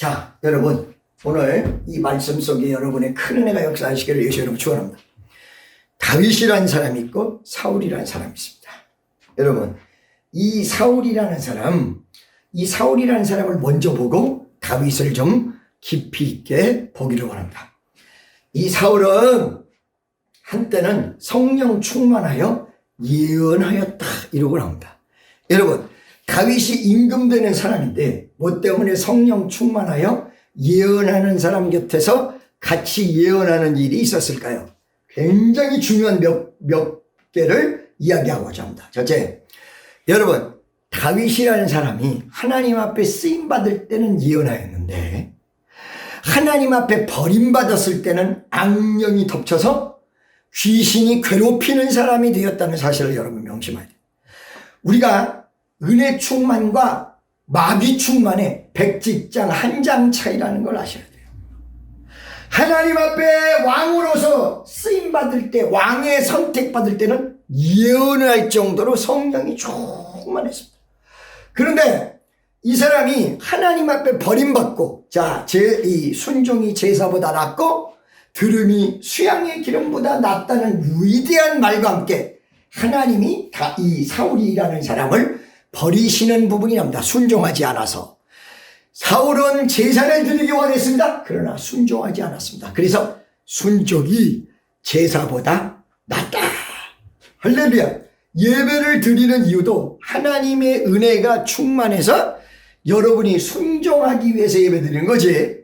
자, 여러분, 오늘 이 말씀 속에 여러분의 큰 은혜가 역사하시기를 예수 이름으로 축원합니다. 다윗이라는 사람이 있고 사울이라는 사람이 있습니다. 여러분, 이 사울이라는 사람을 먼저 보고 다윗을 좀 깊이 있게 보기를 원합니다. 이 사울은 한때는 성령 충만하여 예언하였다 이러고 나옵니다. 여러분, 다윗이 임금되는 사람인데 뭐 때문에 성령 충만하여 예언하는 사람 곁에서 같이 예언하는 일이 있었을까요? 굉장히 중요한 몇 개를 이야기하고자 합니다. 첫째, 여러분, 다윗이라는 사람이 하나님 앞에 쓰임받을 때는 예언하였는데 하나님 앞에 버림받았을 때는 악령이 덮쳐서 귀신이 괴롭히는 사람이 되었다는 사실을 여러분 명심해야 돼요. 우리가 은혜 충만과 마귀 충만의 백지장 한 장 차이라는 걸 아셔야 돼요. 하나님 앞에 왕으로서 쓰임받을 때, 왕의 선택받을 때는 예언할 정도로 성령이 충만했습니다. 그런데 이 사람이 하나님 앞에 버림받고, 자, 이 순종이 제사보다 낫고 들음이 수양의 기름보다 낫다는 위대한 말과 함께 하나님이 이 사울이라는 사람을 버리시는 부분이 납니다. 순종하지 않아서. 사울은 제사를 드리기 원했습니다. 그러나 순종하지 않았습니다. 그래서 순종이 제사보다 낫다. 할렐루야. 예배를 드리는 이유도 하나님의 은혜가 충만해서 여러분이 순종하기 위해서 예배 드리는 거지,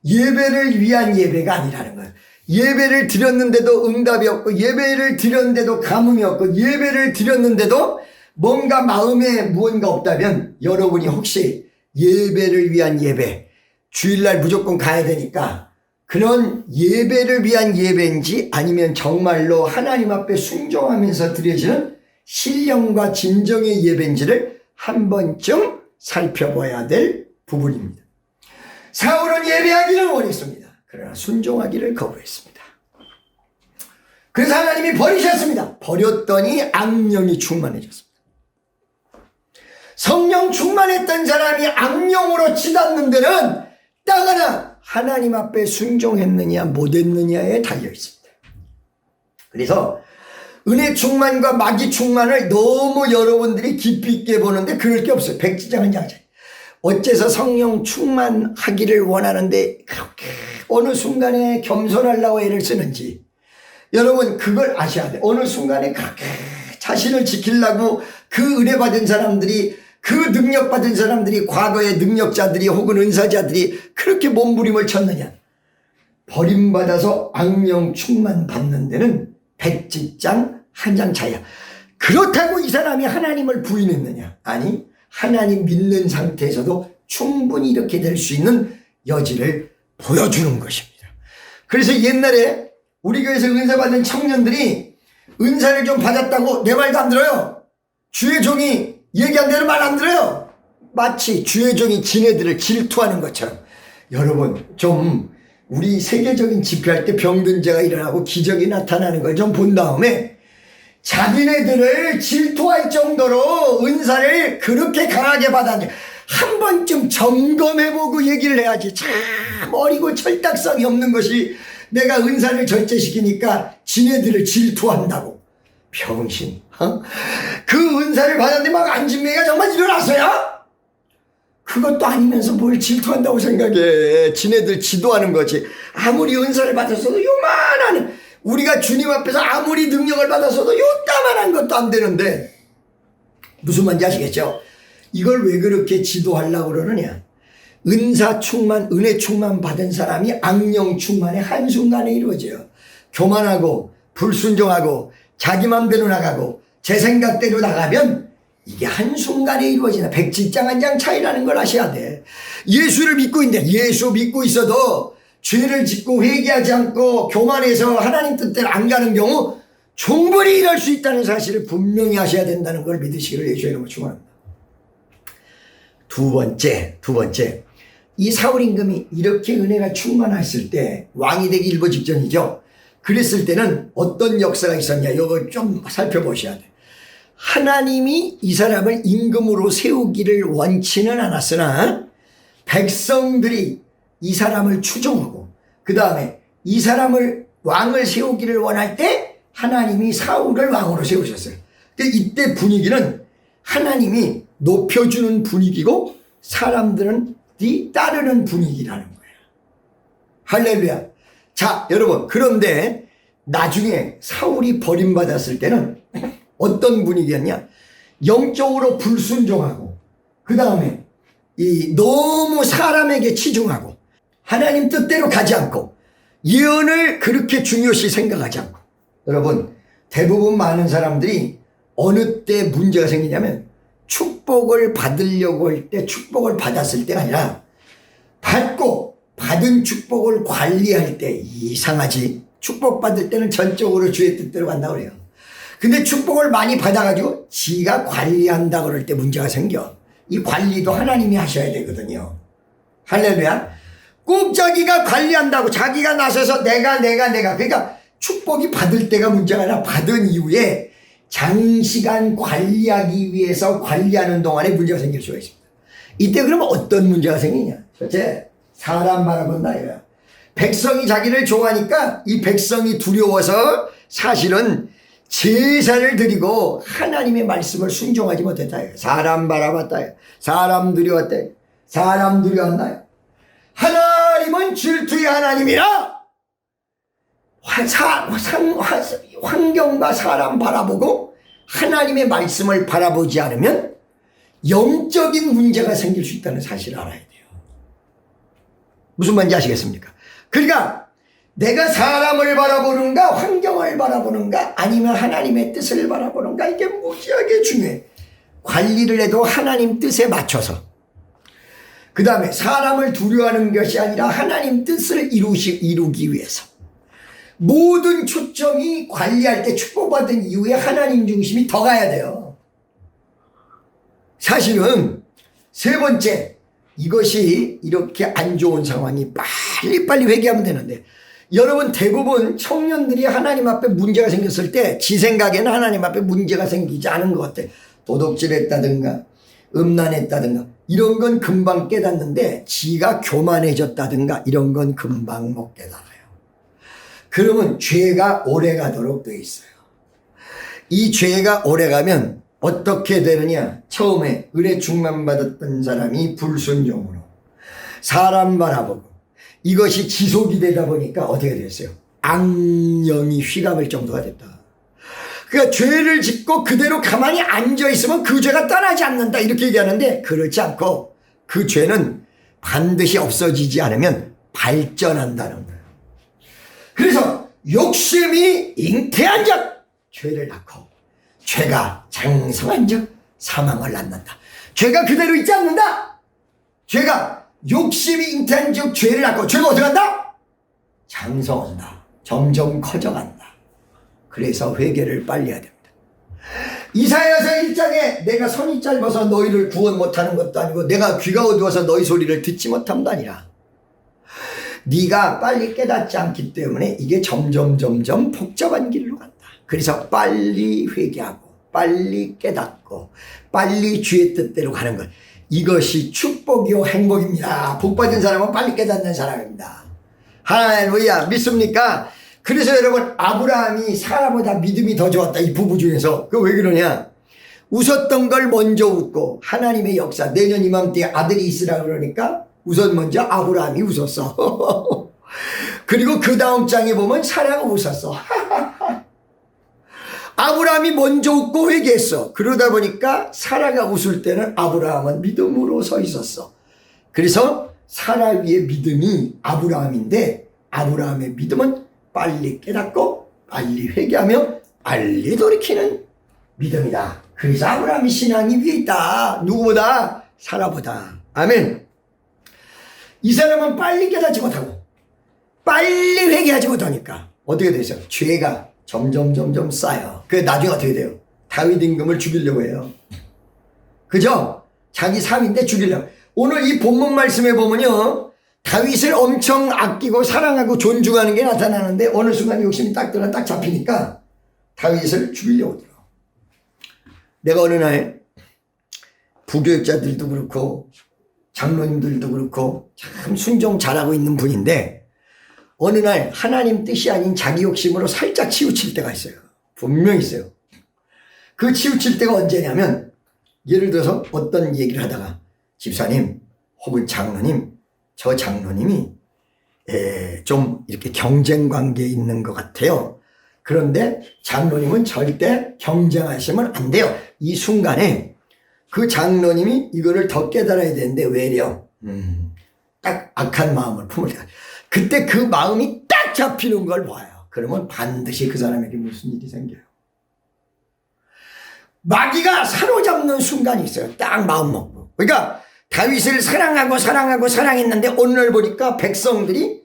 예배를 위한 예배가 아니라는 거예요. 예배를 드렸는데도 응답이 없고, 예배를 드렸는데도 감흥이 없고, 예배를 드렸는데도 뭔가 마음에 무언가 없다면 여러분이 혹시 예배를 위한 예배, 주일날 무조건 가야 되니까 그런 예배를 위한 예배인지 아니면 정말로 하나님 앞에 순종하면서 드려지는 신령과 진정의 예배인지를 한 번쯤 살펴봐야 될 부분입니다. 사울은 예배하기를 원했습니다. 그러나 순종하기를 거부했습니다. 그래서 하나님이 버리셨습니다. 버렸더니 악령이 충만해졌습니다. 성령 충만했던 사람이 악령으로 치닫는 데는 딱 하나, 하나님 앞에 순종했느냐 못했느냐에 달려있습니다. 그래서 은혜 충만과 마귀 충만을 너무 여러분들이 깊이 있게 보는데 그럴 게 없어요. 백지장은 장차. 어째서 성령 충만하기를 원하는데 그렇게 어느 순간에 겸손하려고 애를 쓰는지 여러분 그걸 아셔야 돼요. 어느 순간에 그렇게 자신을 지키려고 그 은혜 받은 사람들이, 그 능력 받은 사람들이, 과거의 능력자들이 혹은 은사자들이 그렇게 몸부림을 쳤느냐. 버림받아서 악령 충만 받는 데는 백지장 한 장 차이야. 그렇다고 이 사람이 하나님을 부인했느냐? 아니, 하나님 믿는 상태에서도 충분히 이렇게 될 수 있는 여지를 보여주는 것입니다. 그래서 옛날에 우리 교회에서 은사 받은 청년들이 은사를 좀 받았다고 내 말도 안 들어요. 주의 종이 얘기한 대로 말 안 들어요. 마치 주의 종이 지네들을 질투하는 것처럼. 여러분, 좀 우리 세계적인 집회할 때 병든 자가 일어나고 기적이 나타나는 걸 좀 본 다음에 자기네들을 질투할 정도로 은사를 그렇게 강하게 받았는지 한 번쯤 점검해보고 얘기를 해야지. 참 어리고 철딱선이 없는 것이 내가 은사를 절제시키니까 지네들을 질투한다고. 병신. 그 은사를 받았는데 막 안진매가 정말 일어났어요? 그것도 아니면서 뭘 질투한다고 생각해. 지네들 지도하는 거지. 아무리 은사를 받았어도 요만한, 우리가 주님 앞에서 아무리 능력을 받았어도 요따만한 것도 안 되는데 무슨 말인지 아시겠죠? 이걸 왜 그렇게 지도하려고 그러느냐. 은사 충만, 은혜 충만 받은 사람이 악령 충만의 한순간에 이루어져요. 교만하고 불순종하고 자기 맘대로 나가고 제 생각대로 나가면 이게 한순간에 이루어지나. 백지장 한 장 차이라는 걸 아셔야 돼. 예수를 믿고 있는데, 예수 믿고 있어도 죄를 짓고 회개하지 않고 교만해서 하나님 뜻대로 안 가는 경우 충분히 이럴 수 있다는 사실을 분명히 하셔야 된다는 걸 믿으시기를 예수의 이름으로 축원합니다. 두 번째, 이 사울 임금이 이렇게 은혜가 충만했을 때 왕이 되기 일보 직전이죠. 그랬을 때는 어떤 역사가 있었냐, 이걸 좀 살펴보셔야 돼. 하나님이 이 사람을 임금으로 세우기를 원치는 않았으나 백성들이 이 사람을 추종하고 그 다음에 이 사람을 왕을 세우기를 원할 때 하나님이 사울을 왕으로 세우셨어요. 이때 분위기는 하나님이 높여주는 분위기고 사람들은 따르는 분위기라는 거예요. 할렐루야. 자, 여러분, 그런데 나중에 사울이 버림받았을 때는 어떤 분위기였냐? 영적으로 불순종하고 그 다음에 너무 사람에게 치중하고 하나님 뜻대로 가지 않고 예언을 그렇게 중요시 생각하지 않고, 여러분, 대부분 많은 사람들이 어느 때 문제가 생기냐면 축복을 받으려고 할 때, 축복을 받았을 때가 아니라 받고 받은 축복을 관리할 때. 이상하지? 축복받을 때는 전적으로 주의 뜻대로 간다고 그래요. 근데 축복을 많이 받아가지고 지가 관리한다 그럴 때 문제가 생겨. 이 관리도 하나님이 하셔야 되거든요. 할렐루야. 꼭 자기가 관리한다고 자기가 나서서 내가 그러니까 축복이 받을 때가 문제가 아니라 받은 이후에 장시간 관리하기 위해서 관리하는 동안에 문제가 생길 수가 있습니다. 이때 그러면 어떤 문제가 생기냐? 첫째, 사람 바라본다 이거야. 백성이 자기를 좋아하니까 이 백성이 두려워서 사실은 제사를 드리고 하나님의 말씀을 순종하지 못했다. 사람 바라봤다. 사람 두려웠다. 사람 두려웠나요? 하나님은 질투의 하나님이라 환경과 사람 바라보고 하나님의 말씀을 바라보지 않으면 영적인 문제가 생길 수 있다는 사실을 알아야 돼요. 무슨 말인지 아시겠습니까? 그러니까 내가 사람을 바라보는가 환경을 바라보는가 아니면 하나님의 뜻을 바라보는가, 이게 무지하게 중요해. 관리를 해도 하나님 뜻에 맞춰서, 그 다음에 사람을 두려워하는 것이 아니라 하나님 뜻을 이루기 위해서 모든 초점이 관리할 때 축복받은 이후에 하나님 중심이 더 가야 돼요. 사실은 세 번째, 이것이 이렇게 안 좋은 상황이 빨리빨리 회개하면 되는데, 여러분 대부분 청년들이 하나님 앞에 문제가 생겼을 때 지 생각에는 하나님 앞에 문제가 생기지 않은 것 같아. 도둑질했다든가 음란했다든가 이런 건 금방 깨닫는데 지가 교만해졌다든가 이런 건 금방 못 깨달아요. 그러면 죄가 오래가도록 돼 있어요. 이 죄가 오래가면 어떻게 되느냐? 처음에 은혜 충만 받았던 사람이 불순종으로 사람 바라보고 이것이 지속이 되다 보니까 어떻게 됐어요? 악령이 휘감을 정도가 됐다. 그러니까 죄를 짓고 그대로 가만히 앉아있으면 그 죄가 떠나지 않는다 이렇게 얘기하는데, 그렇지 않고 그 죄는 반드시 없어지지 않으면 발전한다는 거예요. 그래서 욕심이 잉태한 적 죄를 낳고, 죄가 장성한 적 사망을 낳는다. 죄가 그대로 있지 않는다. 죄가 욕심이 잉태한 적 죄를 낳고 죄가 어떻게 한다? 장성한다. 점점 커져간다. 그래서 회개를 빨리 해야 됩니다. 이사야서 1장에 내가 손이 짧아서 너희를 구원 못하는 것도 아니고 내가 귀가 어두워서 너희 소리를 듣지 못함도 아니라, 네가 빨리 깨닫지 않기 때문에 이게 점점 복잡한 길로 간다. 그래서 빨리 회개하고 빨리 깨닫고 빨리 주의 뜻대로 가는 것, 이것이 축복이요 행복입니다. 복 받은 사람은 빨리 깨닫는 사람입니다. 할렐루야. 믿습니까? 그래서 여러분, 아브라함이 사라보다 믿음이 더 좋았다. 이 부부 중에서. 그 왜 그러냐? 웃었던 걸 먼저 웃고 하나님의 역사, 내년 이맘때에 아들이 있으라 그러니까 우선 먼저 아브라함이 웃었어. 그리고 그 다음 장에 보면 사라가 웃었어. 아브라함이 먼저 웃고 회개했어. 그러다 보니까 사라가 웃을 때는 아브라함은 믿음으로 서 있었어. 그래서 사라 위의 믿음이 아브라함인데, 아브라함의 믿음은 빨리 깨닫고 빨리 회개하며 빨리 돌이키는 믿음이다. 그래서 아브라함의 신앙이 위에 있다. 누구보다? 사라보다. 아멘. 이 사람은 빨리 깨닫지 못하고 빨리 회개하지 못하니까 어떻게 되죠? 죄가 점점 쌓여. 그게 나중에 어떻게 돼요? 다윗 임금을 죽이려고 해요. 그죠? 자기 사위인데 죽이려고. 오늘 이 본문 말씀에 보면요, 다윗을 엄청 아끼고 사랑하고 존중하는 게 나타나는데 어느 순간 욕심이 딱 잡히니까 다윗을 죽이려고 들어. 내가 어느 날 부교육자들도 그렇고 장로님들도 그렇고 참 순종 잘하고 있는 분인데 어느 날 하나님 뜻이 아닌 자기 욕심으로 살짝 치우칠 때가 있어요. 분명히 있어요. 그 치우칠 때가 언제냐면 예를 들어서 어떤 얘기를 하다가 집사님 혹은 장로님, 저 장로님이 좀 이렇게 경쟁 관계에 있는 것 같아요. 그런데 장로님은 절대 경쟁하시면 안 돼요. 이 순간에 그 장로님이 이거를 더 깨달아야 되는데 외려 딱 악한 마음을 품을 때 그때 그 마음이 딱 잡히는 걸 봐요. 그러면 반드시 그 사람에게 무슨 일이 생겨요. 마귀가 사로잡는 순간이 있어요. 딱 마음 먹고. 그러니까 다윗을 사랑했는데 오늘 보니까 백성들이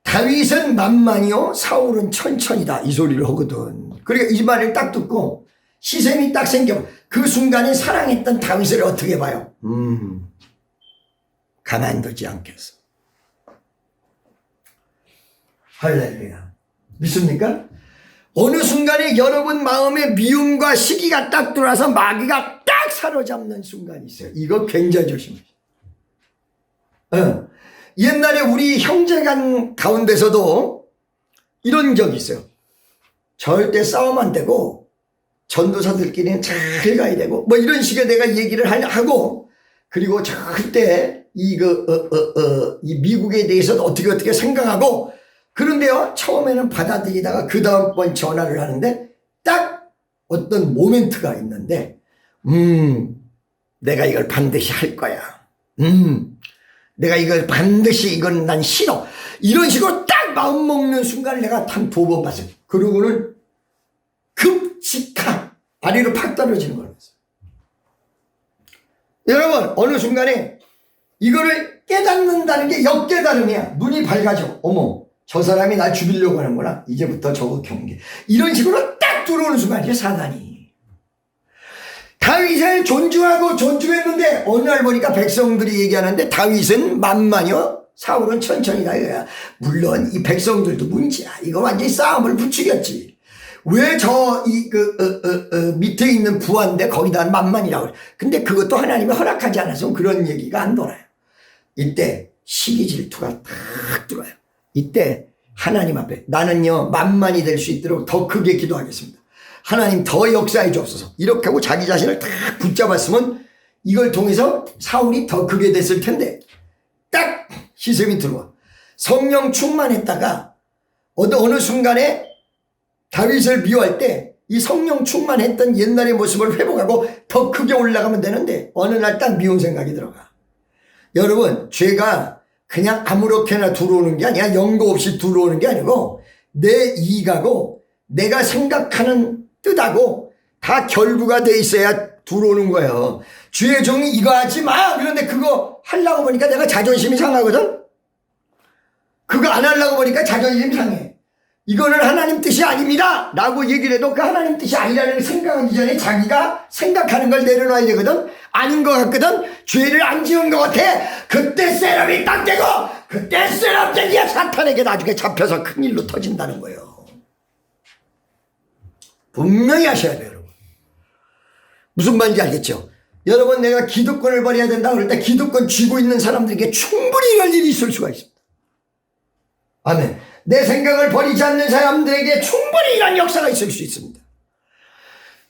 다윗은 만만이요 사울은 천천이다 이 소리를 하거든. 그러니까 이 말을 딱 듣고 시샘이 딱 생겨. 그 순간에 사랑했던 다윗을 어떻게 봐요? 가만두지 않겠어. 할렐루야. 믿습니까? 어느 순간에 여러분 마음에 미움과 시기가 딱 들어와서 마귀가 딱 사로잡는 순간이 있어요. 이거 굉장히 조심해요. 옛날에 우리 형제간 가운데서도 이런 적이 있어요. 절대 싸움 안 되고 전도사들끼리는 잘 가야 되고 뭐 이런 식의 내가 얘기를 하고 그리고 절대 이 미국에 대해서 어떻게 생각하고 그런데요 처음에는 받아들이다가 그 다음번 전화를 하는데 딱 어떤 모멘트가 있는데 내가 이걸 반드시 할 거야. 내가 이걸 반드시 이건 난 싫어. 이런 식으로 딱 마음 먹는 순간을 내가 한 2번 봤어요. 그러고는 급직한 아래로 팍 떨어지는 걸 봤어요. 여러분 어느 순간에 이거를 깨닫는다는 게 역깨달음이야. 눈이 밝아져. 어머 저 사람이 날 죽이려고 하는구나. 이제부터 저거 경계. 이런 식으로 딱 들어오는 순간이죠 사단이. 다윗을 존중하고 존중했는데 어느 날 보니까 백성들이 얘기하는데 다윗은 만만이요 사울은 천천히다 이거야. 물론 이 백성들도 문제야. 이거 완전히 싸움을 부추겼지. 왜 밑에 있는 부하인데 거기다 만만이라고 그래. 근데 그것도 하나님이 허락하지 않아서 그런 얘기가 안 돌아요. 이때 시기 질투가 딱 들어와요. 이때 하나님 앞에 나는요 만만이 될 수 있도록 더 크게 기도하겠습니다. 하나님 더 역사해 주옵소서. 이렇게 하고 자기 자신을 딱 붙잡았으면 이걸 통해서 사울이 더 크게 됐을 텐데 딱 시샘이 들어와. 성령 충만했다가 어느 순간에 다윗을 미워할 때 이 성령 충만했던 옛날의 모습을 회복하고 더 크게 올라가면 되는데 어느 날 딱 미운 생각이 들어가. 여러분 죄가 그냥 아무렇게나 들어오는 게 아니야. 연고 없이 들어오는 게 아니고 내 이익하고 내가 생각하는 뜻하고 다 결부가 돼 있어야 들어오는 거예요. 주의 종이 이거 하지 마. 그런데 그거 하려고 보니까 내가 자존심이 상하거든. 그거 안 하려고 보니까 자존심이 상해. 이거는 하나님 뜻이 아닙니다 라고 얘기를 해도 그 하나님 뜻이 아니라는 생각하기 전에 자기가 생각하는 걸 내려놔야 되거든. 아닌 것 같거든. 죄를 안 지은 것 같아. 그때 세럼이 딱 되고 그때 세럼 되기야 사탄에게 나중에 잡혀서 큰일로 터진다는 거예요. 분명히 하셔야 돼요, 여러분. 무슨 말인지 알겠죠? 여러분, 내가 기득권을 버려야 된다 그럴 때 기득권 쥐고 있는 사람들에게 충분히 이럴 일이 있을 수가 있습니다. 아멘. 내 생각을 버리지 않는 사람들에게 충분히 이런 역사가 있을 수 있습니다.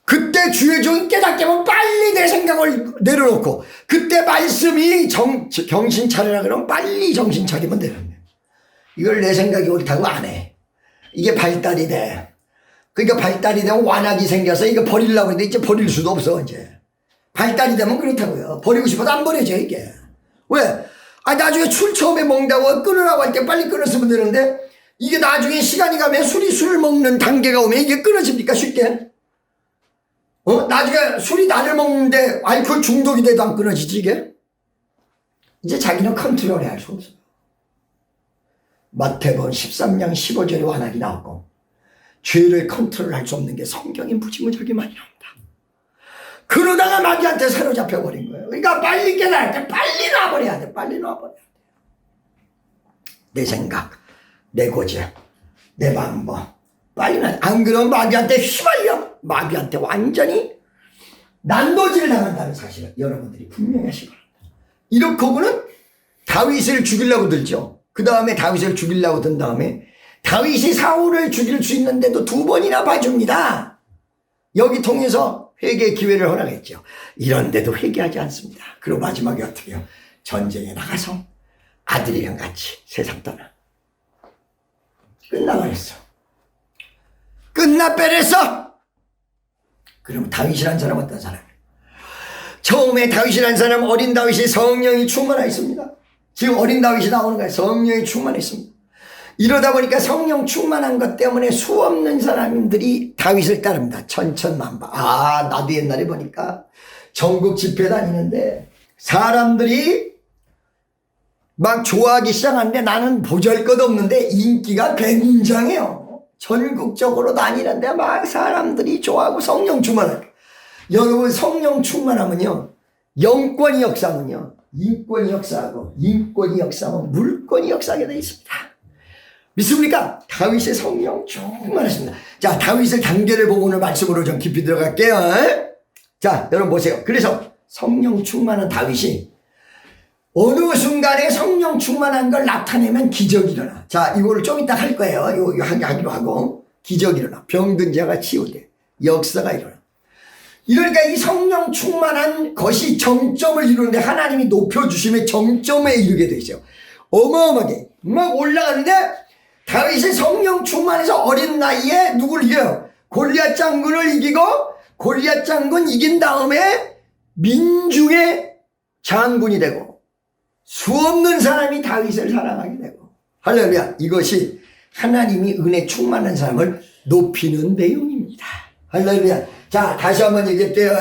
그때 주의 종이 깨닫게 하면 빨리 내 생각을 내려놓고 그때 말씀이 정신 차리라 그러면 빨리 정신 차리면 되는 거예요. 이걸 내 생각이 옳다고 안 해. 이게 발달이 돼. 그러니까 발달이 되면 완악이 생겨서 이거 버리려고 했는데 이제 버릴 수도 없어 이제. 발달이 되면 그렇다고요. 버리고 싶어도 안 버려져 이게. 왜? 나중에 술 처음에 먹는다고 끊으라고 할 때 빨리 끊었으면 되는데 이게 나중에 시간이 가면 술을 먹는 단계가 오면 이게 끊어집니까 쉽게? 나중에 술이 나를 먹는데 알코올 중독이 돼도 안 끊어지지 이게? 이제 자기는 컨트롤해야 할 수 없어요. 마태복음 13장 15절에 완악이 나오고 죄를 컨트롤할 수 없는 게 성경에 무지무지하게 많이 나옵니다. 그러다가 마귀한테 사로잡혀 버린 거예요. 그러니까 빨리 깨달을 때 빨리 놔버려야 돼. 빨리 놔버려야 돼. 내 생각, 내 고집, 내 방법 빨리 놔. 안 그러면 마귀한테 휘말려. 마귀한테 완전히 난도질 당한다는 사실을 여러분들이 분명히 하시기 바랍니다. 이렇게 하고는 다윗을 죽이려고 들죠. 그 다음에 다윗을 죽이려고 든 다음에 다윗이 사울을 죽일 수 있는데도 2번이나 봐줍니다. 여기 통해서 회개 기회를 허락했죠. 이런데도 회개하지 않습니다. 그리고 마지막에 어떻게 해요? 전쟁에 나가서 아들이랑 같이 세상 떠나. 끝나버렸어. 끝나버렸어. 그럼 다윗이란 사람은 어떤 사람이에요? 처음에 다윗이란 사람, 어린 다윗이 성령이 충만하 있습니다. 지금 어린 다윗이 나오는 거예요. 성령이 충만했습니다. 이러다 보니까 성령 충만한 것 때문에 수없는 사람들이 다윗을 따릅니다. 천천만바. 나도 옛날에 보니까 전국 집회 다니는데 사람들이 막 좋아하기 시작하는데 나는 보잘것없는데 인기가 굉장해요. 전국적으로 다니는데 막 사람들이 좋아하고 성령 충만하고. 여러분, 성령 충만하면요, 영권이 역사하면요, 인권이 역사하고, 인권이 역사하면 물권이 역사하게 되어 있습니다. 믿습니까? 다윗의 성령 충만하십니다. 자, 다윗의 단계를 보고 오늘 말씀으로 좀 깊이 들어갈게요. 자, 여러분 보세요. 그래서 성령 충만한 다윗이 어느 순간에 성령 충만한 걸 나타내면 기적이 일어나. 자, 이거를 좀 이따 할 거예요. 이거 하기로 하고. 기적이 일어나. 병든 자가 치유돼. 역사가 일어나. 이러니까 이 성령 충만한 것이 정점을 이루는데 하나님이 높여주심의 정점에 이르게 돼 있어요. 어마어마하게 막 올라가는데 다윗이 성령 충만해서 어린 나이에 누구를 이겨요? 골리앗 장군을 이기고, 골리앗 장군 이긴 다음에 민중의 장군이 되고 수없는 사람이 다윗을 사랑하게 되고. 할렐루야. 이것이 하나님이 은혜 충만한 사람을 높이는 내용입니다. 할렐루야. 자, 다시 한번 얘기할게요.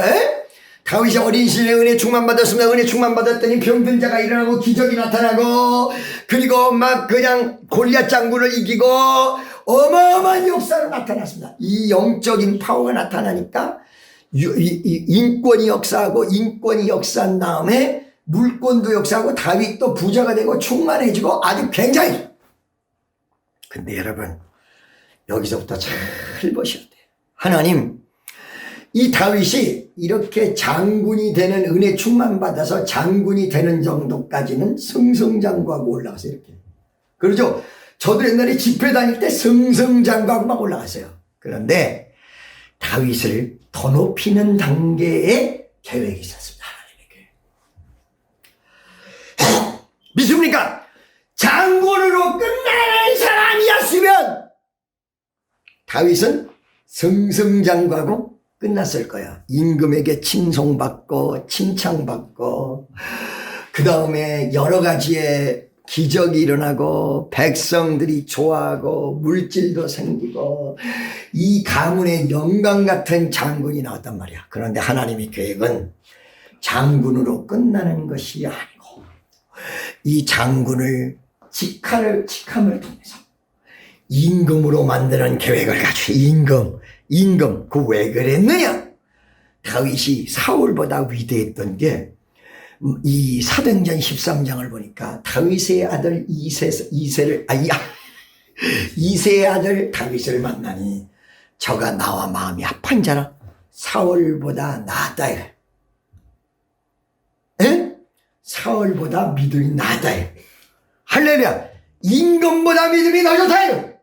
다윗이 어린 시절에 은혜 충만 받았습니다. 은혜 충만 받았더니 병든 자가 일어나고 기적이 나타나고, 그리고 막 그냥 골리앗 장군을 이기고 어마어마한 역사로 나타났습니다. 이 영적인 파워가 나타나니까 인권이 역사하고, 인권이 역사한 다음에 물권도 역사하고, 다윗도 부자가 되고 충만해지고 아주 굉장히. 근데 여러분, 여기서부터 잘 보셔야 돼요. 하나님, 이 다윗이 이렇게 장군이 되는, 은혜 충만 받아서 장군이 되는 정도까지는 승승장구하고 올라가서 이렇게. 그러죠? 저도 옛날에 집회 다닐 때 승승장구하고 막 올라갔어요. 그런데 다윗을 더 높이는 단계의 계획이 있었습니다. 하나님에게. 믿습니까? 장군으로 끝나는 사람이었으면 다윗은 승승장구하고 끝났을 거야. 임금에게 칭송받고 칭찬받고, 그 다음에 여러 가지의 기적이 일어나고 백성들이 좋아하고 물질도 생기고 이 가문의 영광 같은 장군이 나왔단 말이야. 그런데 하나님의 계획은 장군으로 끝나는 것이 아니고 이 장군을 직함을 통해서 임금으로 만드는 계획을 가지고. 임금, 그 왜 그랬느냐? 다윗이 사울보다 위대했던 게, 이 사도행전 13장을 보니까 다윗의 아들 이새의 아들 다윗을 만나니 저가 나와 마음이 합한 자라 사울보다 낫다. 사울보다 믿음이 낫다. 할렐루야. 임금보다 믿음이 더 좋다.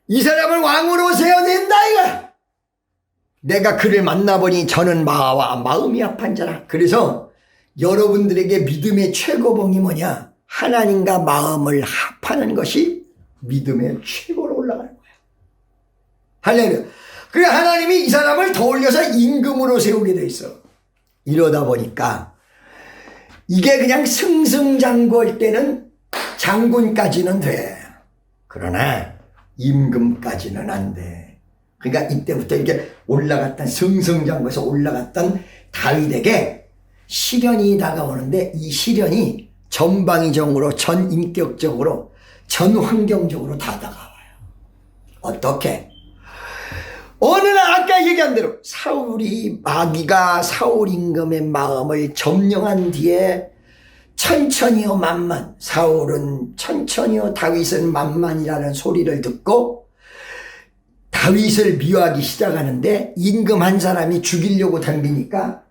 이 사람을 왕으로 세워낸다 이거. 내가 그를 만나보니 저는 마음이 합한 자라. 그래서 여러분들에게 믿음의 최고봉이 뭐냐? 하나님과 마음을 합하는 것이 믿음의 최고로 올라가는 거야. 할렐루야. 그래, 하나님이 이 사람을 더 올려서 임금으로 세우게 돼 있어. 이러다 보니까 이게 그냥 승승장구할 때는 장군까지는 돼. 그러나 임금까지는 안 돼. 그러니까 이때부터 이렇게 올라갔던, 승승장구에서 올라갔던 다윗에게 시련이 다가오는데, 이 시련이 전방위적으로, 전인격적으로, 전환경적으로 다 다가와요. 어떻게? 어느 날 아까 얘기한 대로 마귀가 사울 임금의 마음을 점령한 뒤에 천천히요 만만, 사울은 천천히요 다윗은 만만이라는 소리를 듣고 다윗을 미워하기 시작하는데, 임금 한 사람이 죽이려고 덤비니까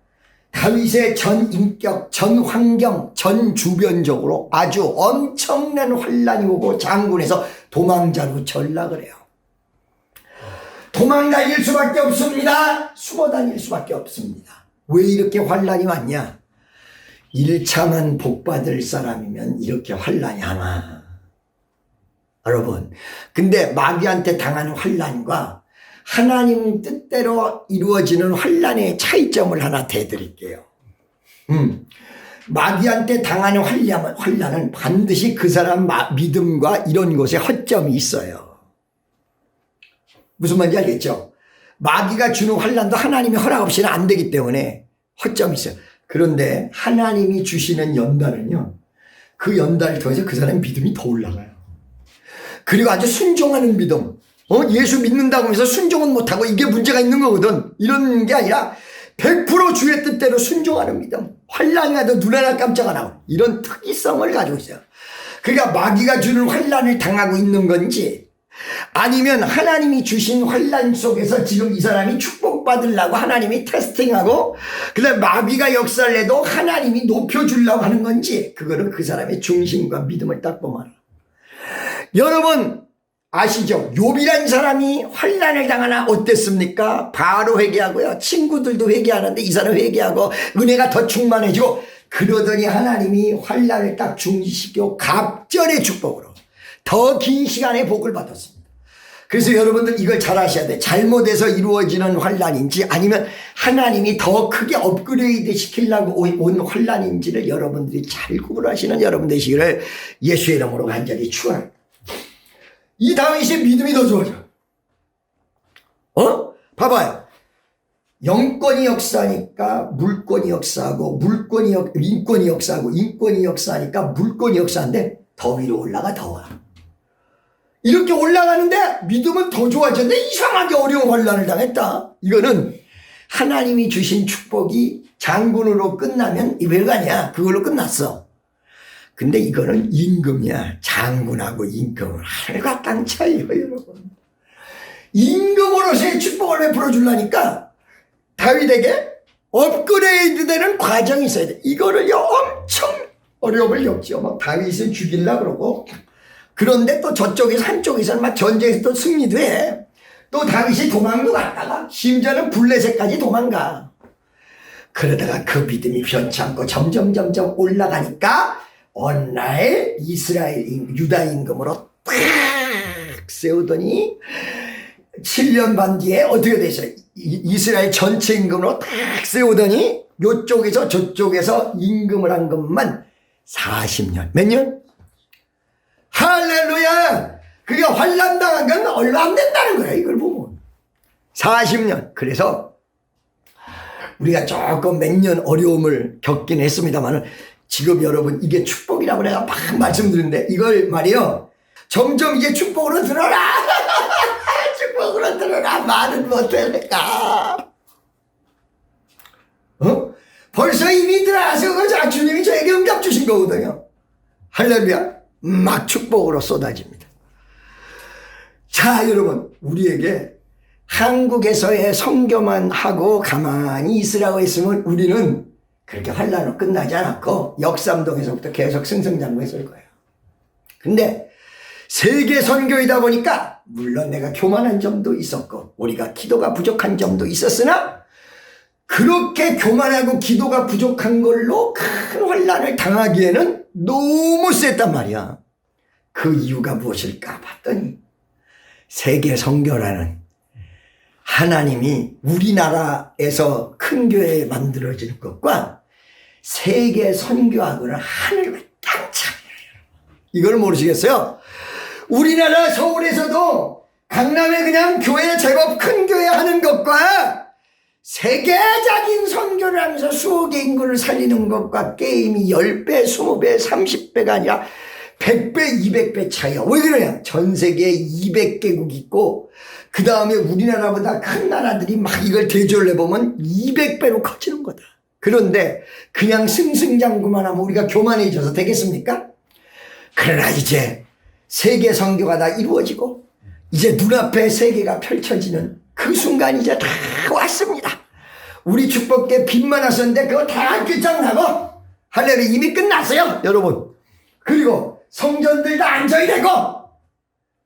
다윗의 전 인격, 전 환경, 전 주변적으로 아주 엄청난 환란이 오고 장군에서 도망자로 전락을 해요. 도망 다닐 수밖에 없습니다. 숨어 다닐 수밖에 없습니다. 왜 이렇게 환란이 왔냐? 일차만 복받을 사람이면 이렇게 환란이 안 와. 여러분, 근데 마귀한테 당하는 환란과 하나님 뜻대로 이루어지는 환란의 차이점을 하나 대드릴게요. 마귀한테 당하는 환란은 반드시 그 사람 믿음과 이런 곳에 허점이 있어요. 무슨 말인지 알겠죠? 마귀가 주는 환란도 하나님의 허락 없이는 안 되기 때문에 허점이 있어요. 그런데 하나님이 주시는 연단은요, 그 연단을 통해서 그 사람의 믿음이 더 올라가요. 그리고 아주 순종하는 믿음. 예수 믿는다고 해서 순종은 못하고 이게 문제가 있는 거거든. 이런 게 아니라 100% 주의 뜻대로 순종하는 믿음. 환란이 와도 눈 하나 깜짝 안 하고 이런 특이성을 가지고 있어요. 그러니까 마귀가 주는 환란을 당하고 있는 건지 아니면 하나님이 주신 환란 속에서 지금 이 사람이 축복받으려고 하나님이 테스팅하고 그다음에 마귀가 역사를 해도 하나님이 높여주려고 하는 건지 그거는 그 사람의 중심과 믿음을 딱 보면 여러분 아시죠? 욥이란 사람이 환란을 당하나 어땠습니까? 바로 회개하고요. 친구들도 회개하는데 이 사람 회개하고 은혜가 더 충만해지고 그러더니 하나님이 환란을 딱 중지시키고 갑절의 축복으로 더 긴 시간의 복을 받았습니다. 그래서 여러분들 이걸 잘 아셔야 돼. 잘못해서 이루어지는 환란인지 아니면 하나님이 더 크게 업그레이드 시키려고 온 환란인지를 여러분들이 잘 구분하시는 여러분 되시기를 예수의 이름으로 간절히 축원합니다. 이 다윗의 믿음이 더 좋아져. 봐봐요. 영권이 역사하니까 물권이 역사하고 인권이 역사하고 인권이 역사하니까 물권이 역사하는데 더 위로 올라가 더 와. 이렇게 올라가는데 믿음은 더 좋아졌는데 이상하게 어려운 환란을 당했다. 이거는 하나님이 주신 축복이 장군으로 끝나면 별거 아니야. 그걸로 끝났어. 근데 이거는 임금이야. 장군하고 임금은 하늘과 땅 차이예요, 여러분. 임금으로서의 축복을 베풀어 주려니까 다윗에게 업그레이드 되는 과정이 있어야 돼. 이거를요, 엄청 어려움을 겪죠. 막 다윗을 죽이려고 그러고. 그런데 또 저쪽에서 한쪽에서는 막 전쟁에서 또 승리도 해. 또 다윗이 도망도 갔다가 심지어는 블레셋까지 도망가. 그러다가 그 믿음이 변치 않고 점점 올라가니까 어느 날 유다 임금으로 딱 세우더니 7년 반 뒤에 어떻게 되셨어요? 이스라엘 전체 임금으로 딱 세우더니 요쪽에서 저쪽에서 임금을 한 것만 40년. 몇 년? 할렐루야! 그게 환난당한 건 얼마 안 된다는 거야, 이걸 보면. 40년. 그래서 우리가 조금 몇 년 어려움을 겪긴 했습니다만 지금 여러분 이게 축복이라고 내가 막 말씀드리는데 이걸 말이요. 점점 이제 축복으로 들어라. 축복으로 들어라. 말은 못하니까. 벌써 이미 들어가서 주님이 저에게 응답 주신 거거든요. 할렐루야. 막 축복으로 쏟아집니다. 자, 여러분, 우리에게 한국에서의 선교만 하고 가만히 있으라고 했으면 우리는 그렇게 환란으로 끝나지 않았고 역삼동에서부터 계속 승승장구했을 거예요. 근데 세계 선교이다 보니까 물론 내가 교만한 점도 있었고 우리가 기도가 부족한 점도 있었으나 그렇게 교만하고 기도가 부족한 걸로 큰 환란을 당하기에는 너무 셌단 말이야. 그 이유가 무엇일까 봤더니 세계 선교라는 하나님이 우리나라에서 큰 교회 만들어지는 것과 세계 선교하고는 하늘과 땅 차이예요. 이걸 모르시겠어요? 우리나라 서울에서도 강남에 그냥 교회 제법 큰 교회 하는 것과 세계적인 선교를 하면서 수억의 인구를 살리는 것과 게임이 10배, 20배, 30배가 아니라 100배, 200배 차이야. 왜 그러냐? 전 세계에 200개국 있고 그 다음에 우리나라보다 큰 나라들이 막 이걸 대조를 해보면 200배로 커지는 거다. 그런데 그냥 승승장구만 하면 우리가 교만해져서 되겠습니까? 그러나 이제 세계 선교가 다 이루어지고 이제 눈앞에 세계가 펼쳐지는 그 순간이 이제 다 왔습니다. 우리 축복 때 빚만 왔었는데 그거 다 끝장나고 할렐루야 이미 끝났어요 여러분. 그리고 성전들 다 안정이 되고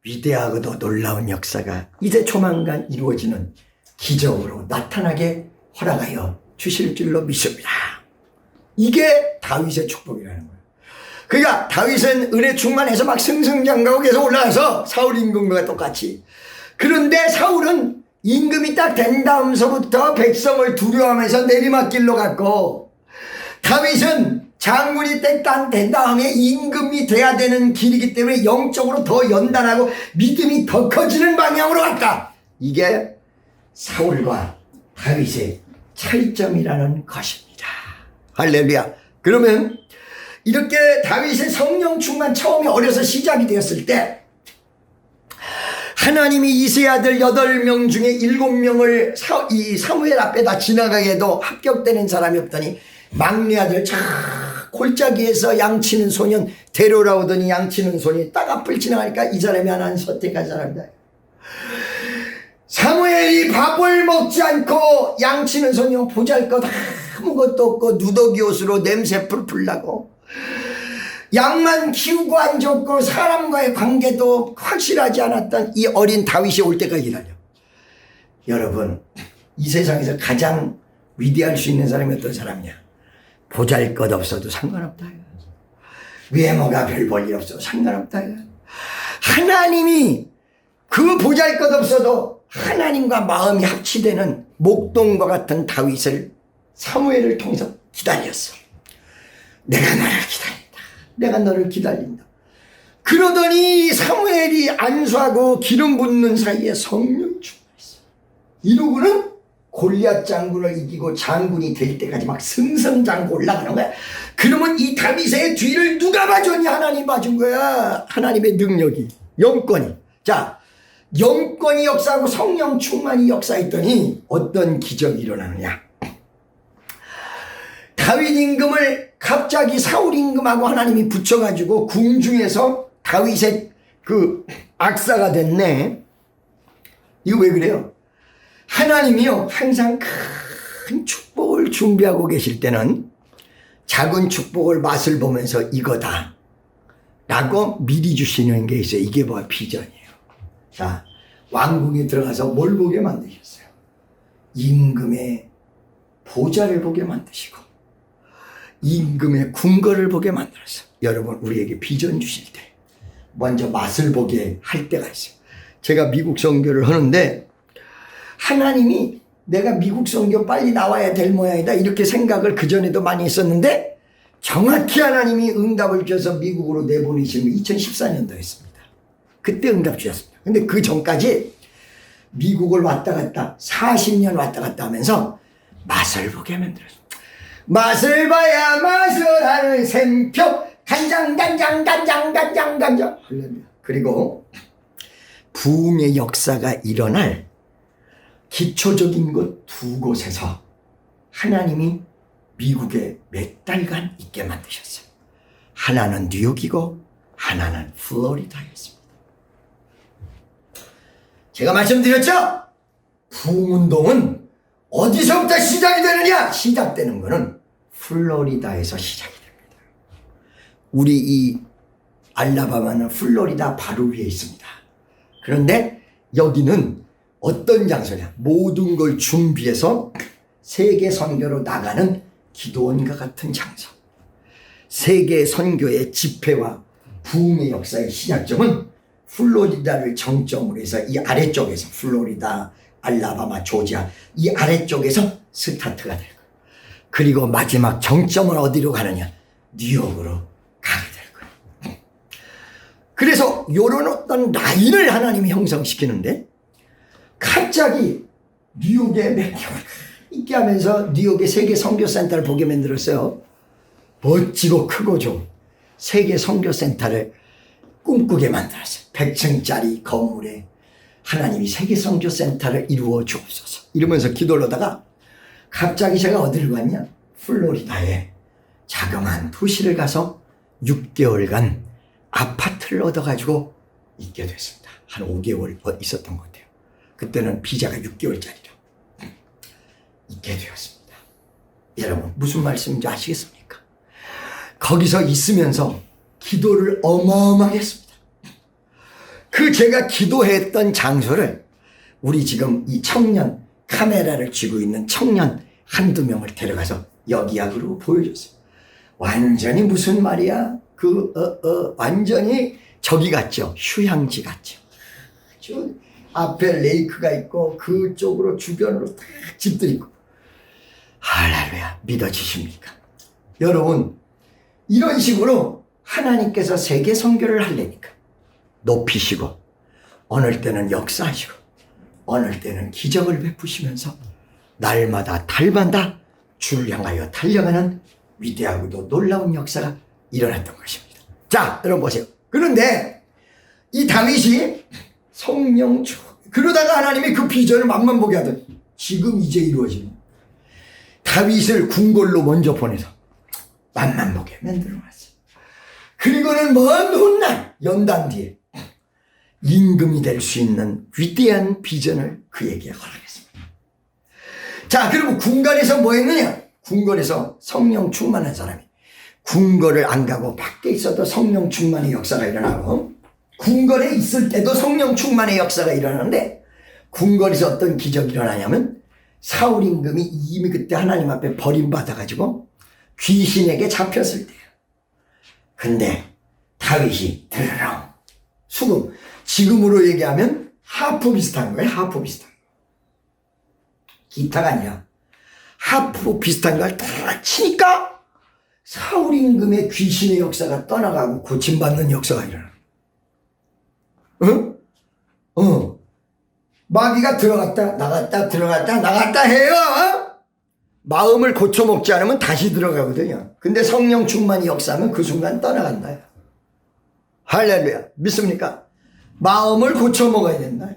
위대하고도 놀라운 역사가 이제 조만간 이루어지는 기적으로 나타나게 허락하여 주실 줄로 믿습니다. 이게 다윗의 축복이라는 거예요. 그러니까 다윗은 은혜 충만해서 막 승승장구하고 계속 올라가서 사울 임금과 똑같이. 그런데 사울은 임금이 딱 된 다음서부터 백성을 두려워하면서 내리막길로 갔고, 다윗은 장군이 딱 된 다음에 임금이 돼야 되는 길이기 때문에 영적으로 더 연단하고 믿음이 더 커지는 방향으로 갔다. 이게 사울과 다윗의 차이점이라는 것입니다. 할렐루야. 그러면 이렇게 다윗의 성령 충만 처음에 어려서 시작이 되었을 때 하나님이 이세 아들 8명 중에 7명을 이 사무엘 앞에다 지나가게 해도 합격되는 사람이 없더니 막내 아들 골짜기에서 양치는 소년 데려오더니 양치는 소년이 딱 앞을 지나가니까 이 사람이 하나님 선택한 사람이다. 사무엘이 밥을 먹지 않고 양치는 소년 보잘것 아무것도 없고 누더기 옷으로 냄새 풀풀 나고 양만 키우고 안 좋고 사람과의 관계도 확실하지 않았던 이 어린 다윗이 올 때까지 기다려. 여러분, 이 세상에서 가장 위대할 수 있는 사람이 어떤 사람이냐? 보잘것 없어도 상관없다. 외모가 별 볼 일 없어도 상관없다. 하나님이 그 보잘것 없어도 하나님과 마음이 합치되는 목동과 같은 다윗을 사무엘을 통해서 기다렸어. 내가 너를 기다린다. 내가 너를 기다린다. 그러더니 사무엘이 안수하고 기름 붓는 사이에 성령이 충만했어. 이러고는 골리앗 장군을 이기고 장군이 될 때까지 막 승승장구 올라가는 거야. 그러면 이 다윗의 뒤를 누가 봐줬냐? 하나님 봐준 거야. 하나님의 능력이, 영권이. 자, 영권이 역사하고 성령 충만이 역사했더니 어떤 기적이 일어나느냐? 다윗 임금을 갑자기 사울 임금하고 하나님이 붙여가지고 궁중에서 다윗의 그 악사가 됐네. 이거 왜 그래요? 하나님이요, 항상 큰 축복을 준비하고 계실 때는 작은 축복을 맛을 보면서 이거다 라고 미리 주시는 게 있어요. 이게 뭐야? 비전이에요. 자, 왕궁에 들어가서 뭘 보게 만드셨어요? 임금의 보좌를 보게 만드시고 임금의 궁궐을 보게 만들었어요. 여러분, 우리에게 비전 주실 때 먼저 맛을 보게 할 때가 있어요. 제가 미국 선교를 하는데 하나님이 내가 미국 선교 빨리 나와야 될 모양이다 이렇게 생각을 그전에도 많이 했었는데 정확히 하나님이 응답을 주셔서 미국으로 내보내신 게 2014년도였습니다. 그때 응답 주셨습니다. 근데 그 전까지 미국을 왔다 갔다 40년 왔다 갔다 하면서 맛을 보게 만들었어요. 맛을 봐야 맛을 하는 샘표 간장 그리고 부흥의 역사가 일어날 기초적인 곳 두 곳에서 하나님이 미국에 몇 달간 있게 만드셨어요. 하나는 뉴욕이고 하나는 플로리다였습니다. 제가 말씀드렸죠? 부흥운동은 어디서부터 시작이 되느냐? 시작되는 것은 플로리다에서 시작이 됩니다. 우리 이 알라바마는 플로리다 바로 위에 있습니다. 그런데 여기는 어떤 장소냐? 모든 걸 준비해서 세계 선교로 나가는 기도원과 같은 장소. 세계 선교의 집회와 부흥의 역사의 시작점은 플로리다를 정점으로 해서 이 아래쪽에서 플로리다, 알라바마, 조지아 이 아래쪽에서 스타트가 될 거예요. 그리고 마지막 정점은 어디로 가느냐? 뉴욕으로 가게 될 거예요. 그래서 이런 어떤 라인을 하나님이 형성시키는데 갑자기 뉴욕에 몇 개월 있게 하면서 뉴욕의 세계 선교센터를 보게 만들었어요. 멋지고 크고 좀 세계 선교센터를 꿈꾸게 만들었어요. 100층짜리 건물에 하나님이 세계 선교센터를 이루어 주옵소서 이러면서 기도를 하다가 갑자기 제가 어디를 갔냐? 플로리다에 자그마한 도시를 가서 6개월간 아파트를 얻어가지고 있게 됐습니다. 한 5개월 있었던 것 같아요. 그때는 비자가 6개월짜리라. 있게 되었습니다. 여러분 무슨 말씀인지 아시겠습니까? 거기서 있으면서 기도를 어마어마하게 했습니다. 그 제가 기도했던 장소를 우리 지금 이 청년, 카메라를 쥐고 있는 청년 한두 명을 데려가서 여기야 그러고 보여줬어요. 완전히 무슨 말이야? 완전히 저기 같죠? 휴양지 같죠? 아주 앞에 레이크가 있고 그쪽으로 주변으로 다 집들이 있고. 할렐루야. 믿어지십니까? 여러분 이런 식으로 하나님께서 세계 선교를 하려니까 높이시고 어느 때는 역사하시고 어느 때는 기적을 베푸시면서 날마다 달마다 주를 향하여 달려가는 위대하고도 놀라운 역사가 일어났던 것입니다. 자, 여러분 보세요. 그런데 이 다윗이 성령 그러다가 하나님이 그 비전을 맛만 보게 하더니 지금 이제 이루어지는 다윗을 궁궐로 먼저 보내서 맛만 보게 만들어놨어요. 그리고는 먼 훗날 연단 뒤에 임금이 될 수 있는 위대한 비전을 그에게 허락했습니다. 자, 그리고 궁궐에서 뭐 했느냐? 궁궐에서 성령 충만한 사람이 궁궐을 안 가고 밖에 있어도 성령 충만의 역사가 일어나고 궁궐에 있을 때도 성령 충만의 역사가 일어나는데 궁궐에서 어떤 기적이 일어나냐면 사울 임금이 이미 그때 하나님 앞에 버림받아가지고 귀신에게 잡혔을 때예요. 근데 다윗이 드르렁 수금 지금으로 얘기하면 하프 비슷한 거예요. 하프 비슷한 거. 기타가 아니라 하프 비슷한 걸 다 치니까 사울 임금의 귀신의 역사가 떠나가고 고침받는 역사가 일어나. 응? 마귀가 들어갔다 나갔다 들어갔다 나갔다 해요. 마음을 고쳐먹지 않으면 다시 들어가거든요. 근데 성령 충만이 역사하면 그 순간 떠나간다. 할렐루야. 믿습니까? 마음을 고쳐먹어야 된다.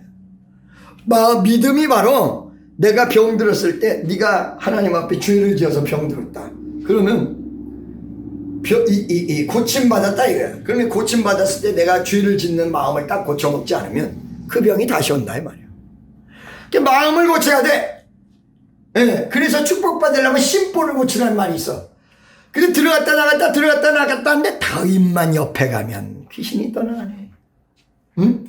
믿음이 바로 내가 병들었을 때 네가 하나님 앞에 죄를 지어서 병들었다. 그러면 고침받았다 이거야. 그러면 고침받았을 때 내가 죄를 짓는 마음을 딱 고쳐먹지 않으면 그 병이 다시 온다 이 말이야. 그러니까 마음을 고쳐야 돼. 네, 그래서 축복받으려면 심보를 고치라는 말이 있어. 근데 들어갔다 나갔다 들어갔다 나갔다 하는데 다윗만 옆에 가면 귀신이 떠나가네. 응?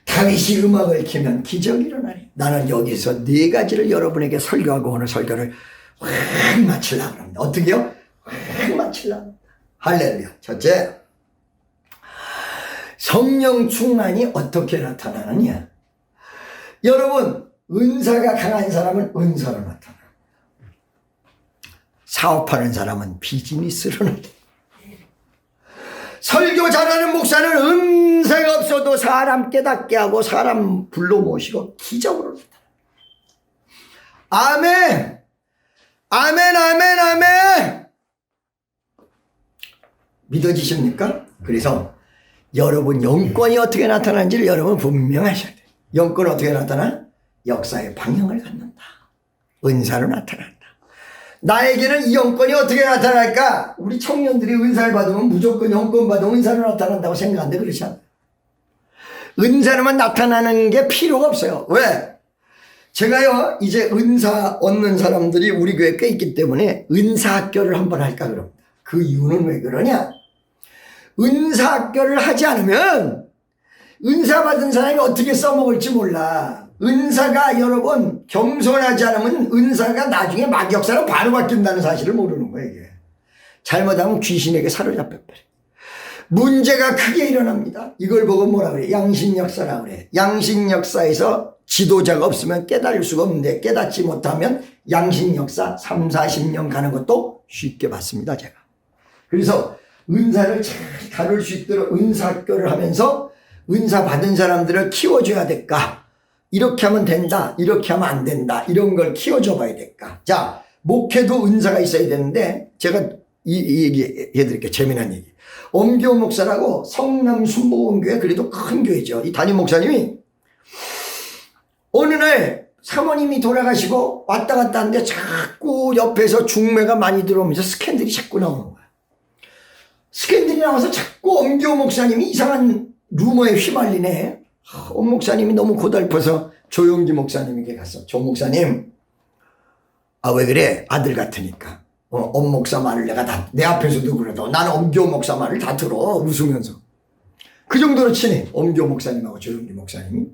다윗이 음악을 켜면 기적이 일어나네. 나는 여기서 네 가지를 여러분에게 설교하고 오늘 설교를 확 마치려고 합니다. 어떻게요? 확 마치려고 합니다. 할렐루야. 첫째, 성령 충만이 어떻게 나타나느냐. 여러분 은사가 강한 사람은 은사로 나타나. 사업하는 사람은 비즈니스로 나타나. 설교 잘하는 목사는 은사가 없어도 사람 깨닫게 하고 사람 불러 모시고 기적으로 나타나. 아멘. 아멘 아멘 아멘. 믿어지십니까? 그래서 여러분 영권이 어떻게 나타나는지를 여러분 분명하셔야 돼요. 영권 어떻게 나타나? 역사의 방향을 갖는다. 은사로 나타난다. 나에게는 이 영권이 어떻게 나타날까? 우리 청년들이 은사를 받으면 무조건 영권 받으면 은사로 나타난다고 생각하는데 그렇지 않아요. 은사로만 나타나는 게 필요가 없어요. 왜? 제가요 이제 은사 얻는 사람들이 우리 교회에 꽤 있기 때문에 은사학교를 한번 할까 그럽니다. 그 이유는 왜 그러냐? 은사학교를 하지 않으면 은사 받은 사람이 어떻게 써먹을지 몰라. 은사가 여러분 겸손하지 않으면 은사가 나중에 막역사로 바로 바뀐다는 사실을 모르는 거예요. 이게. 잘못하면 귀신에게 사로잡혀버려. 문제가 크게 일어납니다. 이걸 보고 뭐라 그래? 양신역사라고 그래. 양신역사에서 지도자가 없으면 깨달을 수가 없는데 깨닫지 못하면 양신역사 3, 40년 가는 것도 쉽게 봤습니다. 제가. 그래서 은사를 잘 다룰 수 있도록 은사학교를 하면서 은사 받은 사람들을 키워줘야 될까? 이렇게 하면 된다. 이렇게 하면 안 된다. 이런 걸 키워줘 봐야 될까? 자, 목회도 은사가 있어야 되는데 제가 이 얘기 해드릴게요. 재미난 얘기. 엄교 목사라고 성남 순복음교회 그래도 큰 교회죠. 이 담임 목사님이 어느 날 사모님이 돌아가시고 왔다 갔다 하는데 자꾸 옆에서 중매가 많이 들어오면서 스캔들이 자꾸 나오는 거야. 스캔들이 나와서 자꾸 엄교 목사님이 이상한 루머에 휘말리네. 엄 목사님이 너무 고달퍼서 조용기 목사님에게 갔어. 조 목사님, 아, 왜 그래? 아들 같으니까. 엄 목사 말을 내가 다, 내 앞에서도 그래도 나는 엄교 목사 말을 다 들어. 웃으면서. 그 정도로 친해. 엄교 목사님하고 조영기 목사님이.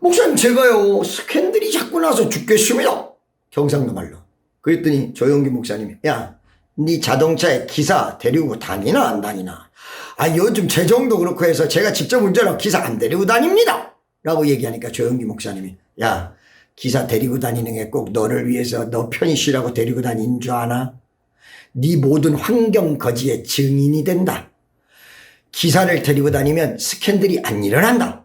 목사님, 제가요, 스캔들이 자꾸 나서 죽겠습니다. 경상도 말로. 그랬더니 조영기 목사님이, 야, 네 자동차에 기사 데리고 다니나 안 다니나? 아, 요즘 재정도 그렇고 해서 제가 직접 운전하고 기사 안 데리고 다닙니다. 라고 얘기하니까 조영기 목사님이, 야, 기사 데리고 다니는 게 꼭 너를 위해서 너 편히 쉬라고 데리고 다니는 줄 아나? 네 모든 환경 거지의 증인이 된다. 기사를 데리고 다니면 스캔들이 안 일어난다.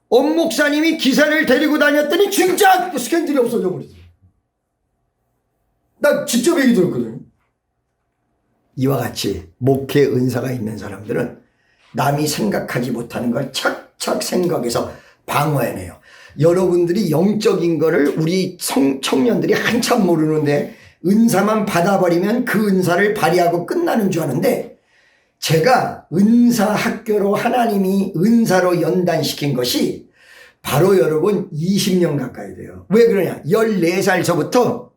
엄 목사님이 기사를 데리고 다녔더니 진짜 스캔들이 없어져 버리지. 나 직접 얘기 들었거든요. 이와 같이 목회 은사가 있는 사람들은 남이 생각하지 못하는 걸 착착 생각해서 방어해내요. 여러분들이 영적인 거를 우리 청년들이 한참 모르는데 은사만 받아버리면 그 은사를 발휘하고 끝나는 줄 아는데, 제가 은사 학교로 하나님이 은사로 연단시킨 것이 바로 여러분 20년 가까이 돼요. 왜 그러냐? 14살서부터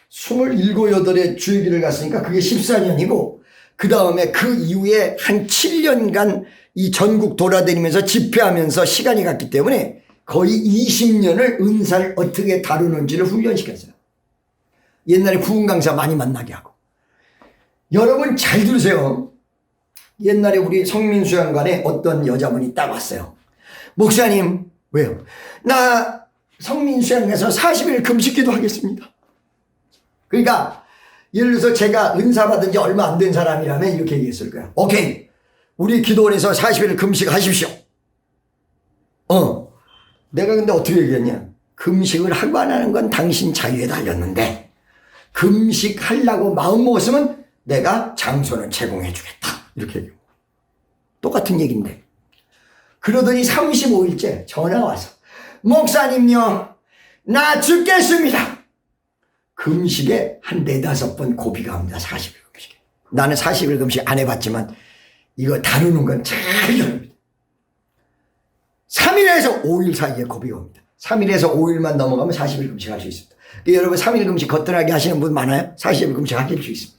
27, 8에 주일기를 갔으니까 그게 14년이고, 그 다음에 그 이후에 한 7년간 이 전국 돌아다니면서 집회하면서 시간이 갔기 때문에 거의 20년을 은사를 어떻게 다루는지를 훈련시켰어요. 옛날에 부흥 강사 많이 만나게 하고. 여러분 잘 들으세요. 옛날에 우리 성민수양관에 어떤 여자분이 딱 왔어요. 목사님, 왜요? 나 성민수양관에서 40일 금식기도 하겠습니다. 그러니까 예를 들어서 제가 은사 받은 지 얼마 안 된 사람이라면 이렇게 얘기했을 거야. 오케이, 우리 기도원에서 40일 금식하십시오. 내가 근데 어떻게 얘기했냐? 금식을 하고 안 하는 건 당신 자유에 달렸는데 금식하려고 마음 먹었으면 내가 장소는 제공해 주겠다. 이렇게 얘기하고. 똑같은 얘기인데. 그러더니 35일째 전화가 와서, 목사님요, 나 죽겠습니다. 금식에 한 4-5번 고비가 옵니다. 40일 금식에. 나는 40일 금식 안 해봤지만 이거 다루는 건 잘 다룹니다. 3일에서 5일 사이에 고비가 옵니다. 3일에서 5일만 넘어가면 40일 금식 할 수 있습니다. 여러분 3일 금식 거뜬하게 하시는 분 많아요? 40일 금식 하실 수 있습니다.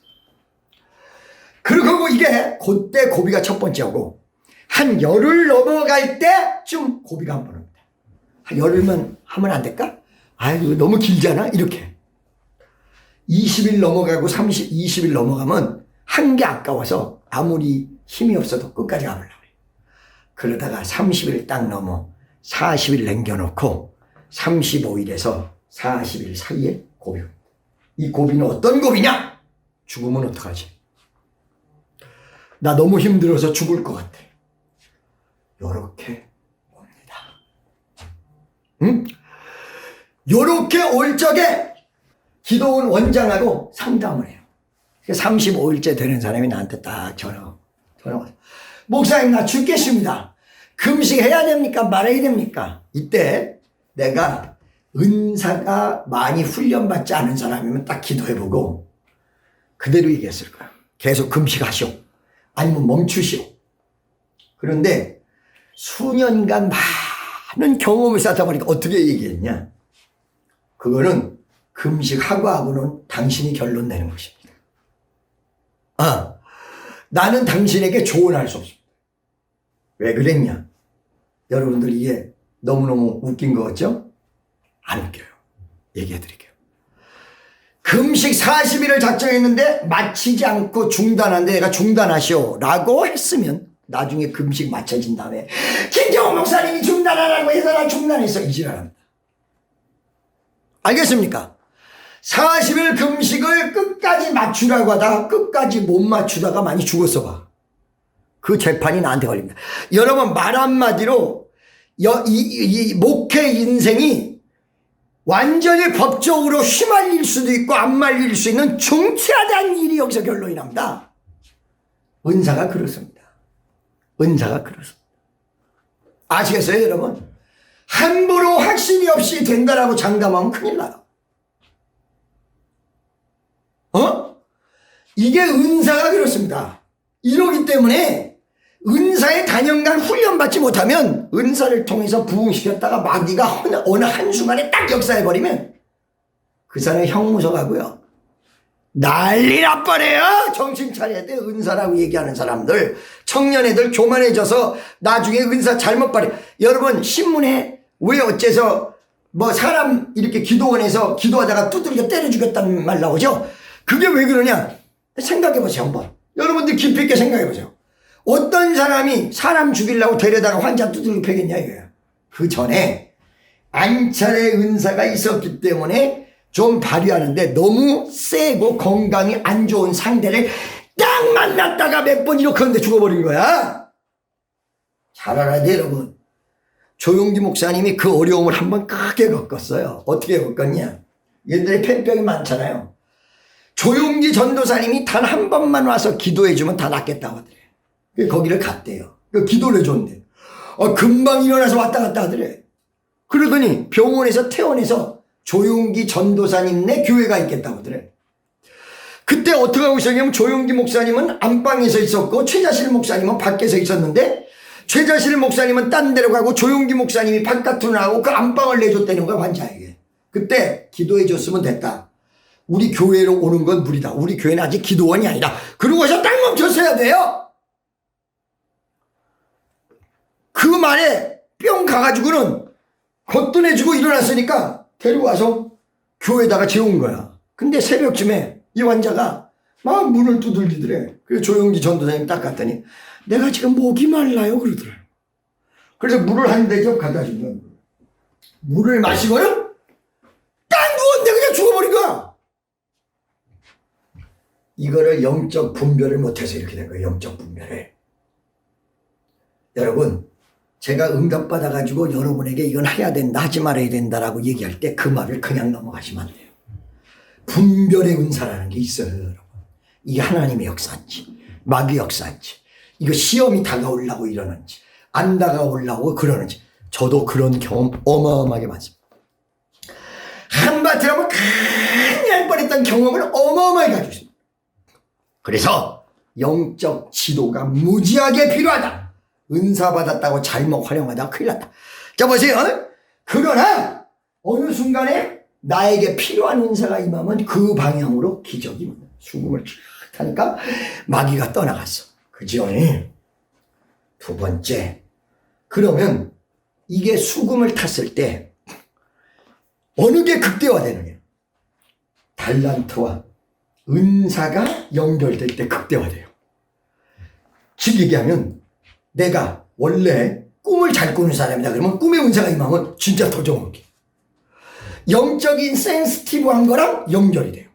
그리고 이게 그때 고비가 첫 번째 오고, 한 열흘 넘어갈 때쯤 고비가 한 번 옵니다. 한 열흘만 하면 안 될까? 아이고 너무 길잖아. 이렇게 20일 넘어가고 20일 넘어가면 한 게 아까워서 아무리 힘이 없어도 끝까지 가보려고 해요. 그러다가 30일 딱 넘어 40일 남겨놓고 35일에서 40일 사이에 고비. 이 고비는 어떤 고비냐? 죽으면 어떡하지? 나 너무 힘들어서 죽을 것 같아. 요렇게 옵니다. 응? 요렇게 올 적에 기도원 원장하고 상담을 해요. 35일째 되는 사람이 나한테 딱 전화 와서, 목사님 나 죽겠습니다. 금식해야 됩니까? 말아야 됩니까? 이때 내가 은사가 많이 훈련받지 않은 사람이면 딱 기도해보고 그대로 얘기했을 거야. 계속 금식하시오. 아니면 멈추시오. 그런데 수년간 많은 경험을 쌓다 보니까 어떻게 얘기했냐? 그거는 금식하고 하고는 당신이 결론 내는 것입니다. 나는 당신에게 조언할 수 없습니다. 왜 그랬냐? 여러분들 이게 너무너무 웃긴 거 같죠? 안 웃겨요. 얘기해 드릴게요. 금식 40일을 작정했는데 마치지 않고 중단한데 내가 중단하시오 라고 했으면 나중에 금식 마쳐진 다음에 김경호 목사님이 중단하라고 해서 나 중단했어. 이 지랄합니다. 알겠습니까? 40일 금식을 끝까지 맞추라고 하다가 끝까지 못 맞추다가 많이 죽었어 봐. 그 재판이 나한테 걸립니다. 여러분 말 한마디로 이 목회 인생이 완전히 법적으로 휘말릴 수도 있고 안 말릴 수 있는 중차대한 일이 여기서 결론이 납니다. 은사가 그렇습니다. 은사가 그렇습니다. 아시겠어요 여러분? 함부로 확신이 없이 된다라고 장담하면 큰일 나요. 이게 은사가 그렇습니다. 이러기 때문에 은사의 단연간 훈련받지 못하면 은사를 통해서 부흥시켰다가 마귀가 어느 한순간에 딱 역사해버리면 그 사람이 형무소 가고요. 난리 나버려요. 정신 차려야 돼. 은사라고 얘기하는 사람들. 청년애들 교만해져서 나중에 은사 잘못 발휘. 여러분 신문에 왜 어째서 뭐 사람 이렇게 기도원에서 기도하다가 두드려 때려 죽였다는 말 나오죠. 그게 왜 그러냐. 생각해보세요 한번. 여러분들 깊이 있게 생각해보세요. 어떤 사람이 사람 죽이려고 데려다가 환자 두들겨 패겠냐 이거예요. 그 전에 안찰의 은사가 있었기 때문에 좀 발휘하는데 너무 세고 건강이 안 좋은 상대를 딱 만났다가 몇 번 이렇게 하는데 죽어버린 거야. 잘 알아야 돼 여러분. 조용기 목사님이 그 어려움을 한번 크게 겪었어요. 어떻게 겪었냐. 얘들의 팬병이 많잖아요. 조용기 전도사님이 단 한 번만 와서 기도해주면 다 낫겠다고 하더래. 거기를 갔대요. 기도를 해줬는데 금방 일어나서 왔다 갔다 하더래. 그러더니 병원에서 퇴원해서 조용기 전도사님네 교회가 있겠다고 하더래. 그때 어떻게 하고 있었냐면 조용기 목사님은 안방에서 있었고 최자실 목사님은 밖에서 있었는데 최자실 목사님은 딴 데로 가고 조용기 목사님이 바깥으로 나가고 그 안방을 내줬다는 거야 환자에게. 그때 기도해 줬으면 됐다. 우리 교회로 오는 건 무리다. 우리 교회는 아직 기도원이 아니다. 그러고서 딱 멈췄어야 돼요. 그 말에 뿅 가가지고는 거뜬해지고 일어났으니까 데려와서 교회에다가 재운 거야. 근데 새벽쯤에 이 환자가 막 문을 두들기더래. 그래서 조용기 전도사님 딱 갔더니 내가 지금 목이 말라요 그러더래. 그래서 물을 한 대접 갖다 준 거야. 물을 마시고는 딱 누웠는데 그냥 죽어버린 거야. 이거를 영적 분별을 못해서 이렇게 된 거예요. 영적 분별을. 여러분 제가 응답받아가지고 여러분에게 이건 해야 된다 하지 말아야 된다라고 얘기할 때 그 말을 그냥 넘어가시면 안 돼요. 분별의 은사라는 게 있어요. 여러분. 이게 하나님의 역사인지 마귀 역사인지 이거 시험이 다가오려고 이러는지 안 다가오려고 그러는지 저도 그런 경험 어마어마하게 많습니다. 한바탕 하면 큰일 날 뻔했던 경험을 어마어마하게 가지고 있습니다. 그래서 영적 지도가 무지하게 필요하다. 은사 받았다고 잘못 활용하다가 큰일 났다. 자 보세요. 그러나 어느 순간에 나에게 필요한 은사가 임하면 그 방향으로 기적이 옵니다. 수금을 쫙 타니까 마귀가 떠나갔어. 그죠? 두 번째, 그러면 이게 수금을 탔을 때 어느 게 극대화되느냐. 달란트와 은사가 연결될 때 극대화돼요. 즉 얘기하면 내가 원래 꿈을 잘 꾸는 사람이다 그러면 꿈의 은사가 임하면 진짜 더 좋은 게 영적인 센시티브한 거랑 연결이 돼요.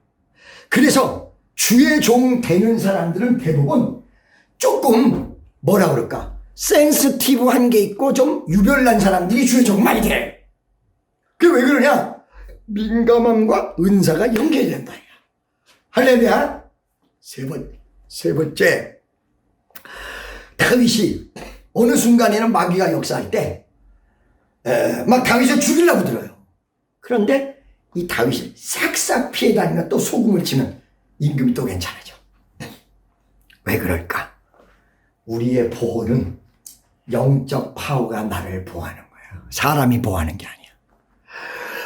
그래서 주의 종 되는 사람들은 대부분 조금 뭐라 그럴까 센시티브한 게 있고 좀 유별난 사람들이 주의 종 많이 돼. 그게 왜 그러냐. 민감함과 은사가 연결이 된다. 할렐루야. 세 번째 다윗이 어느 순간에는 마귀가 역사할 때 막 다윗을 죽이려고 들어요. 그런데 이 다윗이 싹싹 피해 다니면 또 소금을 치면 임금이 또 괜찮아져. 왜 그럴까? 우리의 보호는 영적 파워가 나를 보호하는 거야. 사람이 보호하는 게 아니야.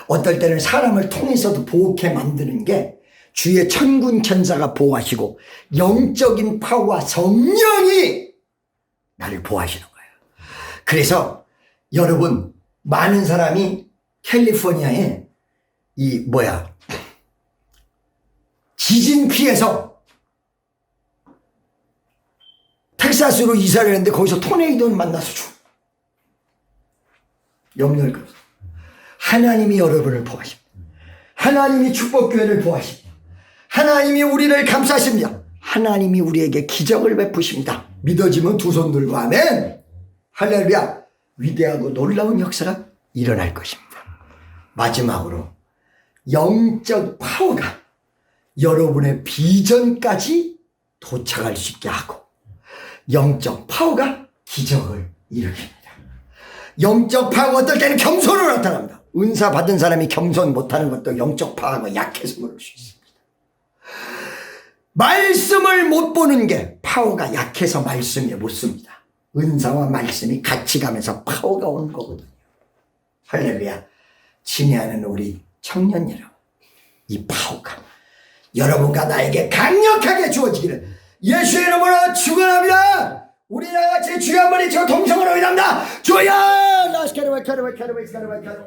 어떨 때는 사람을 통해서도 보호케 만드는 게 주의 천군 천사가 보호하시고 영적인 파워와 성령이 나를 보호하시는 거예요. 그래서 여러분 많은 사람이 캘리포니아에 지진 피해서 텍사스로 이사를 했는데 거기서 토네이도를 만나서 죽어. 염려할 것 없어. 하나님이 여러분을 보호하십니다. 하나님이 축복교회를 보호하십니다. 하나님이 우리를 감싸십니다. 하나님이 우리에게 기적을 베푸십니다. 믿어지면 두 손 들고 아멘. 할렐루야. 위대하고 놀라운 역사가 일어날 것입니다. 마지막으로 영적 파워가 여러분의 비전까지 도착할 수 있게 하고 영적 파워가 기적을 일으킵니다. 영적 파워가 어떨 때는 겸손으로 나타납니다. 은사 받은 사람이 겸손 못하는 것도 영적 파워가 약해서 그럴 수 있습니다. 말씀을 못 보는 게 파워가 약해서 말씀에 못 씁니다. 은사와 말씀이 같이 가면서 파워가 오는 거거든요. 할렐루야. 친애하는 우리 청년 여러분, 이 파워가 여러분과 나에게 강력하게 주어지기를 예수의 이름으로 축원합니다. 우리 나같이 주여 한번 외치고 동성으로 일합니다. 주여!